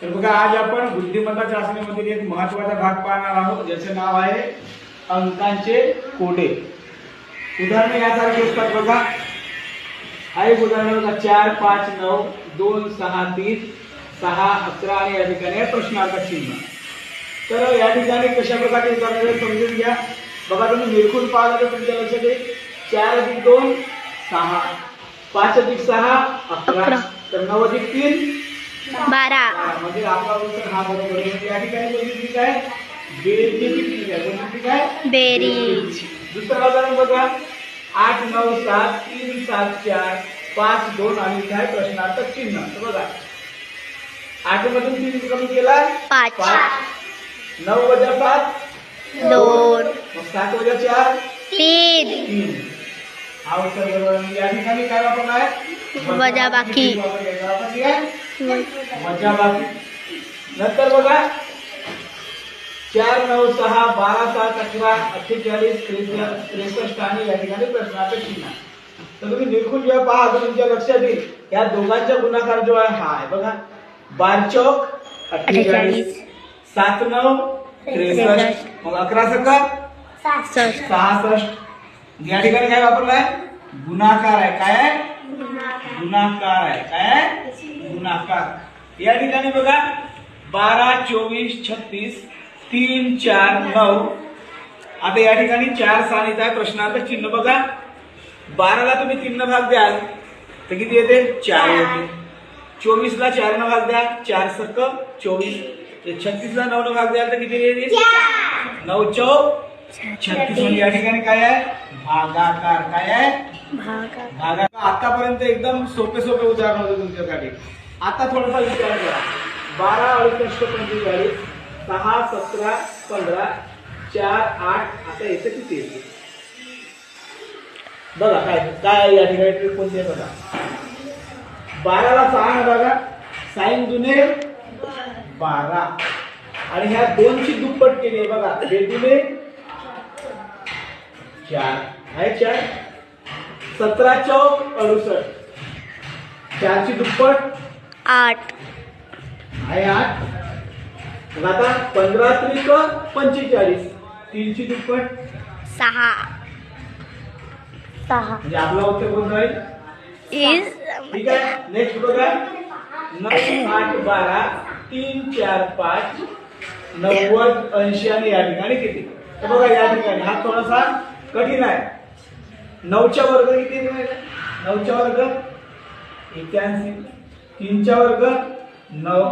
तर बघा आज आपण बुद्धिमत्ता चाचणीमधील एक महत्त्वाचा भाग पाहणार आहोत ज्याचे नाव आहे अंकांचे कोडे। उदाहरणे यासारखी असतात बघा। हा एक उदाहरण बघा 4 5 9 2 6 3 6 11 आणि या ठिकाणी प्रश्नार्थ चिन्ह। तर या ठिकाणी कशा प्रकारे उदाहरण समजून घ्या। बघा तुम्ही निरखून पाहिलं तर तुमच्या लक्षात येईल 4 + 2 6 5 + 6 11 तर 9 + 3 12 म्हणजे आपला उत्तर हा बरोबर आहे। या ठिकाणी कोणती काय बेरीज काय बेरीज। दुसरं उदाहरण बघा 8 9 7 3 7 4 5 2 आणि काय प्रश्नार्थक चिन्ह। तर बघा 8 मधून 3 कमी केला 5 9 + 7 2 7 + 4 3 3 हा उत्तर बरोबर आहे। या ठिकाणी काय वापरणार आहे वजाबाकी। वजाबाकी। नंतर बघा 4 9 6 12 7 11 48 63 आणि या ठिकाणी प्रश्नार्थक चिन्ह। तर तुम्ही निरखून जेव्हा पहा तर तुमच्या लक्षात येईल या दोघांचा गुणाकार जो आहे हा आहे बघा 12 चौक 48 7 9 63 मग 11 सका 66 या ठिकाणी काय वापरलाय गुणाकार आहे। काय आहे गुणाकार आहे। काय आहे गुणाकार। या ठिकाणी बघा 12 24 36 3 4 9 आता या ठिकाणी 4 सारणीचा आहे प्रश्नार्थ चिन्ह। बघा 12 ला तुम्ही 3 भाग द्याल तर किती येते 4 येते। 24 ला 4 न भाग द्या 4 सक 24 36 ला 9 न भाग द्याल तर किती येते 9 चौक 36 म्हणजे या ठिकाणी काय आहे भागाकार। काय आहे भागाकार। आतापर्यंत एकदम सोपे उदाहरण होते तुमच्यासाठी। आता थोडासा विचार करा 12 68 45 6 17 15 4 8 आता येते किती येते बघा। काय या ठिकाणी कोणती आहे बघा 12 ला 6 न बघा साइन दुने 12 आणि ह्या 2 ची दुप्पट केली आहे बघा बेदुने 4 आहे 4 17 चौक 68 4 ची दुप्पट 8 आहे 8 मग आता 15 त्रिक 45 3 ची दुप्पट 6 म्हणजे आपला उत्तर कोणता आहे इज ठीक आहे। नेक्स्ट बघा 9 8 12 3 4 5 90 80 आणि या ठिकाणी किती। तर बघा या ठिकाणी हा थोडासा कठीण आहे। 9 चा वर्ग किती आहे 9 चा वर्ग 81 3 चा वर्ग 9